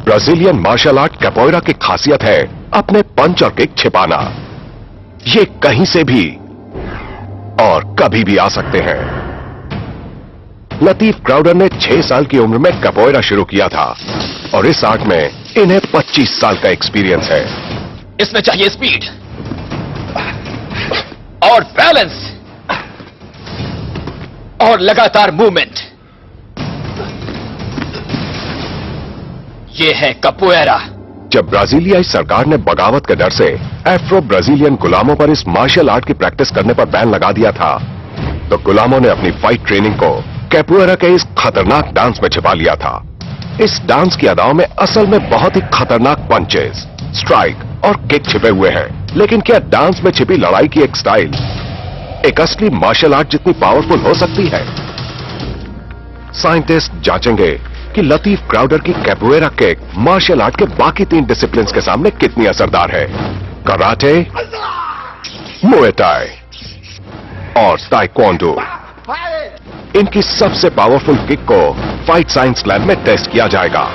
Brazilian martial art कैपोएरा की खासियत है अपने पंच और किक छिपाना। ये कहीं से भी और कभी भी आ सकते हैं। लतीफ क्राउडर ने 6 साल की उम्र में कैपोएरा शुरू किया था और इस आर्ट में इन्हें 25 साल का एक्सपीरियंस है। इसमें चाहिए स्पीड और बैलेंस और लगातार मूवमेंट। यह है कैपोएरा। जब ब्राजीलियाई सरकार ने बगावत के डर से एफ्रो ब्राजीलियन गुलामों पर इस मार्शल आर्ट की प्रैक्टिस करने पर बैन लगा दिया था, तो गुलामों ने अपनी फाइट ट्रेनिंग को कैपोएरा के इस खतरनाक डांस में छिपा लिया था। इस डांस की अदाओं में असल में बहुत ही खतरनाक पंचेस, स्ट्राइक और किक छिपे हुए हैं। लेकिन क्या डांस में छिपी लड़ाई की एक स्टाइल एक असली मार्शल आर्ट जितनी पावरफुल हो सकती है? साइंटिस्ट जांचेंगे कि लतीफ क्राउडर की कैपोएरा किक मार्शल आर्ट के बाकी 3 डिसिप्लिन्स के सामने कितनी असरदार है। कराटे, मुए थाई और ताइक्वांडो। इनकी सबसे पावरफुल किक को फाइट साइंस लैब में टेस्ट किया जाएगा।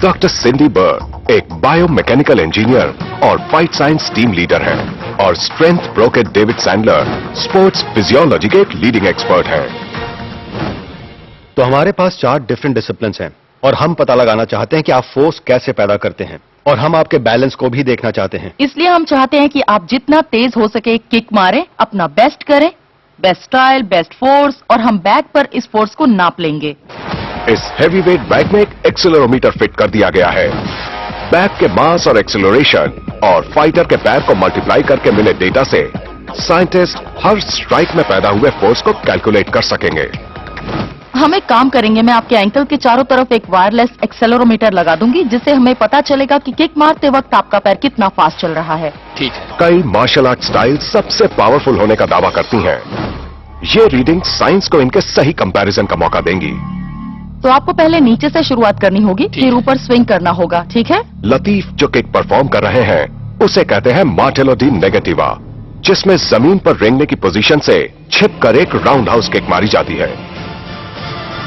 डॉक्टर सिंडी बर्ग एक बायोमैकेनिकल इंजीनियर और फाइट साइंस टीम लीडर हैं और स्ट्रेंथ प्रो के डेविड सैंडलर स्पोर्ट्स फिजियोलॉजी के एक लीडिंग एक्सपर्ट हैं। तो हमारे पास 4 डिफरेंट डिसिप्लिन्स हैं और हम पता लगाना चाहते हैं कि आप फोर्स कैसे पैदा करते हैं और हम आपके बैलेंस को भी देखना चाहते हैं। इसलिए हम चाहते हैं कि आप जितना तेज हो सके किक मारें, अपना बेस्ट करें, बेस्ट स्टाइल, बेस्ट फोर्स, और हम बैक पर इस फोर्स को नाप लेंगे। इस हैवी वेट बैग में एक एक्सेलरोमीटर फिट कर दिया गया है। बैग के मास और एक्सेलरेशन और फाइटर के पैर को मल्टीप्लाई करके मिले डेटा से साइंटिस्ट हर स्ट्राइक में पैदा हुए फोर्स को कैलकुलेट कर सकेंगे। हम एक काम करेंगे, मैं आपके एंकल के चारों तरफ एक वायरलेस एक्सेलरोमीटर लगा दूंगी, जिससे हमें पता चलेगा कि किक मारते वक्त आपका पैर कितना फास्ट चल रहा है। ठीक है। कई मार्शल आर्ट स्टाइल सबसे पावरफुल होने का दावा करती हैं। ये रीडिंग साइंस को इनके सही कंपैरिजन का मौका देंगी। तो आपको पहले नीचे से शुरुआत करनी होगी, फिर ऊपर स्विंग करना होगा, ठीक है? लतीफ जो किक परफॉर्म कर रहे हैं उसे कहते हैं मार्टेलो डी नेगेटिवा, जिसमें जमीन पर रेंगने की पोजीशन से छिपकर एक राउंड हाउस किक मारी जाती है।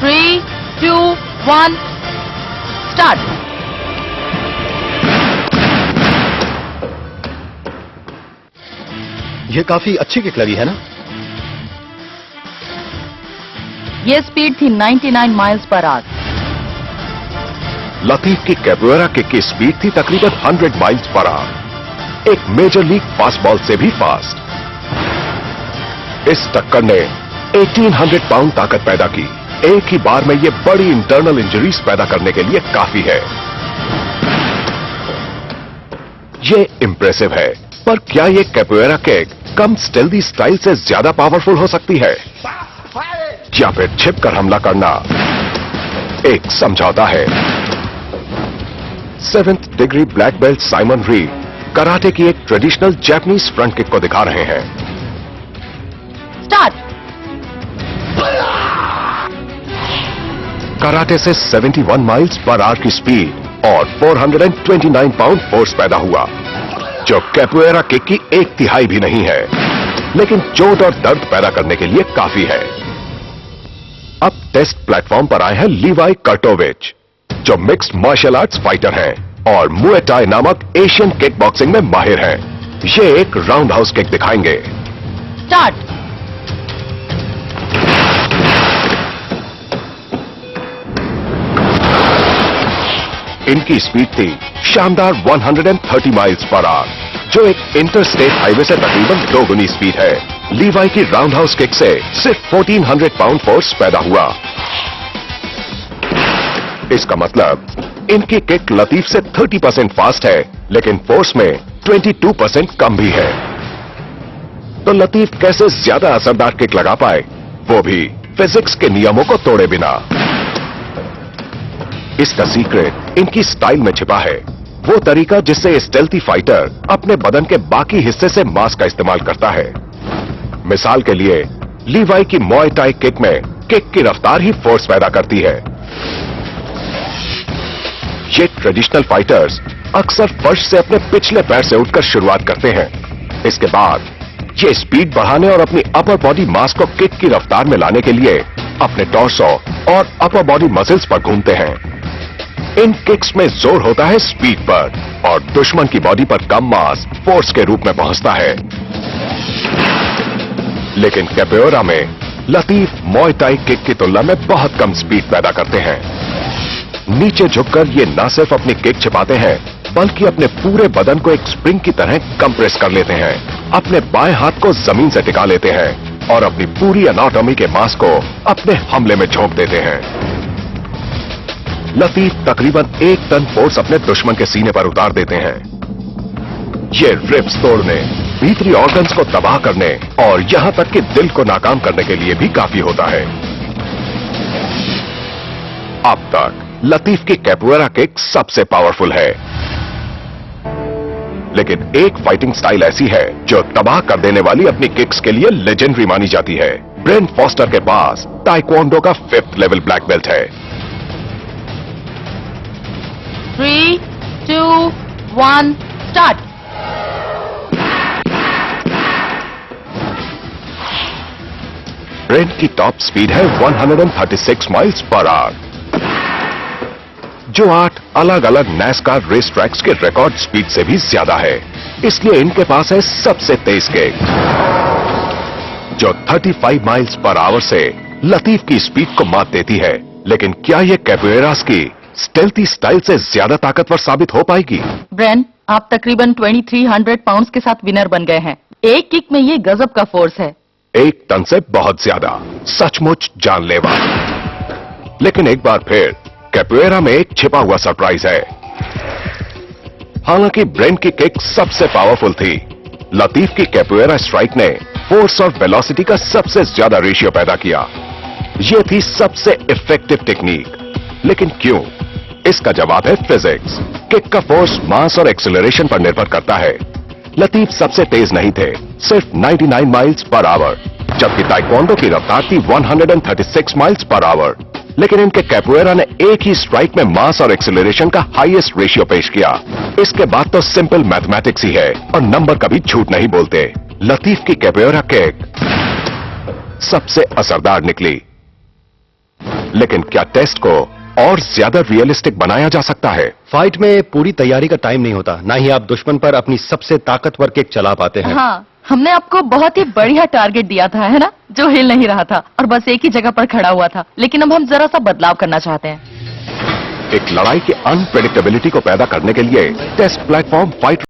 3, 2, 1, स्टार्ट। ये काफी अच्छी किक लगी है ना? ये स्पीड थी 99 माइल्स पर आवर। लतीफ की कैपोएरा किक की स्पीड थी तकरीबन 100 माइल्स पर आवर, एक मेजर लीग फास्ट बॉल से भी फास्ट। इस टक्कर ने 1800 पाउंड ताकत पैदा की। एक ही बार में ये बड़ी इंटरनल इंजरीज पैदा करने के लिए काफी है। ये इंप्रेसिव है, पर क्या ये कैपोएरा किक कम स्टेल्दी स्टाइल से ज्यादा पावरफुल हो सकती है, या फिर छिपकर हमला करना एक समझौता है? 7th degree black belt Simon read karate की एक ट्रेडिशनल जापानीज फ्रंट किक को दिखा रहे हैं। स्टार्ट। कराटे से 71 माइल्स पर आवर की स्पीड और 429 पाउंड फोर्स पैदा हुआ, जो कैपोएरा किक की 1/3 भी नहीं है, लेकिन चोट और दर्द पैदा करने के लिए काफी है। अब टेस्ट प्लेटफॉर्म पर आए हैं लीवाई कर्टोविच, जो मिक्स्ड मार्शल आर्ट्स फाइटर हैं और मुए थाई नामक एशियन किक बॉक्सिंग में माहिर हैं। ये एक राउंड हाउस किक दिखाएंगे। स्टार्ट। इनकी स्पीड थी शानदार 130 माइल्स पर आवर, जो एक इंटरस्टेट हाईवे से तकरीबन 2 गुनी स्पीड है। लीवाई की राउंड हाउस किक से सिर्फ 1400 पाउंड फोर्स पैदा हुआ। इसका मतलब इनकी किक लतीफ से 30% फास्ट है, लेकिन फोर्स में 22% कम भी है। तो लतीफ कैसे ज्यादा असरदार किक लगा पाए, वो भी फिजिक्स के नियमों को तोड़े बिना? इसका सीक्रेट इनकी स्टाइल में छिपा है, वो तरीका जिससे स्टेल्थी फाइटर अपने बदन के बाकी हिस्से से मांस का इस्तेमाल करता है। मिसाल के लिए लीवाई की मुए थाई किक में किक की रफ्तार ही फोर्स पैदा करती है। ये ट्रेडिशनल फाइटर्स अक्सर फर्श से अपने पिछले पैर से उठकर शुरुआत करते हैं। इसके बाद ये स्पीड बढ़ाने और अपनी अपर बॉडी मास को किक की रफ्तार में लाने के लिए अपने टॉर्सो और अपर बॉडी मसल्स पर घूमते हैं। इन किक्स में जोर होता है स्पीड पर और दुश्मन की बॉडी पर कम मास फोर्स के रूप में पहुंचता है। लेकिन कैपोएरा में लतीफ मुay थाई किक की तुलना में बहुत कम स्पीड पैदा करते हैं। नीचे झुककर ये न सिर्फ अपनी किक छिपाते हैं बल्कि अपने पूरे बदन को एक स्प्रिंग की तरह कंप्रेस कर लेते हैं। अपने बाएं हाथ को जमीन से टिका लेते हैं और अपनी पूरी एनाटॉमी के मांस को अपने हमले में झोंक देते हैं। लतीफ तकरीबन 1 टन फोर्स अपने दुश्मन के सीने पर उतार देते हैं। ये रिब्स तोड़ने, भीतरी ऑर्गन्स को तबाह करने और यहां तक कि दिल को नाकाम करने के लिए भी काफी होता है। अब तक लतीफ की कैपोएरा किक सबसे पावरफुल है, लेकिन एक फाइटिंग स्टाइल ऐसी है जो तबाह कर देने वाली अपनी किक्स के लिए लेजेंडरी मानी जाती है। ब्रेन फॉस्टर के पास ताइक्वांडो का 5th लेवल ब्लैक बेल्ट है। 3, 2, 1, स्टार्ट। ब्रेन की टॉप स्पीड है 136 माइल्स पर आवर, जो 8 अलग अलग नैसकार रेस ट्रैक्स के रिकॉर्ड स्पीड से भी ज्यादा है। इसलिए इनके पास है सबसे तेज किक, जो 35 माइल्स पर आवर से लतीफ की स्पीड को मात देती है। लेकिन क्या यह कैपोएरास की स्टेल्थी स्टाइल से ज्यादा ताकतवर साबित हो पाएगी? ब्रेन, आप तकरीबन 2300 पाउंड्स के साथ विनर बन गए हैं। एक किक में ये गजब का फोर्स है। 1 टन से बहुत ज्यादा, सचमुच जानलेवा। लेकिन एक बार फिर कैपोएरा में एक छिपा हुआ सरप्राइज है। हालांकि ब्रेन की किक सबसे पावरफुल थी, लतीफ की कैपोएरा स्ट्राइक ने फोर्स और वेलोसिटी का सबसे ज्यादा रेशियो पैदा किया। यह थी सबसे इफेक्टिव टेक्निक। लेकिन क्यों? इसका जवाब है फिजिक्स। किक का फोर्स मास और एक्सेलरेशन पर निर्भर करता है। लतीफ सबसे तेज नहीं थे, सिर्फ 99 माइल्स पर आवर, जबकि ताइक्वांडो की रफ्तार थी 136 माइल्स पर आवर। लेकिन इनके कैपोएरा ने एक ही स्ट्राइक में मास और एक्सेलरेशन का हाईएस्ट रेशियो पेश किया। इसके बाद तो सिंपल मैथमेटिक्स ही है और नंबर कभी झूठ नहीं बोलते। लतीफ की कैपोएरा किक सबसे असरदार निकली। लेकिन क्या टेस्ट को और ज्यादा रियलिस्टिक बनाया जा सकता है? फाइट में पूरी तैयारी का टाइम नहीं होता, ना ही आप दुश्मन पर अपनी सबसे ताकतवर किक चला पाते हैं। हाँ, हमने आपको बहुत ही बढ़िया टारगेट दिया था, है ना, जो हिल नहीं रहा था और बस एक ही जगह पर खड़ा हुआ था। लेकिन अब हम जरा सा बदलाव करना चाहते हैं। एक लड़ाई की अनप्रेडिक्टेबिलिटी को पैदा करने के लिए टेस्ट प्लेटफॉर्म फाइट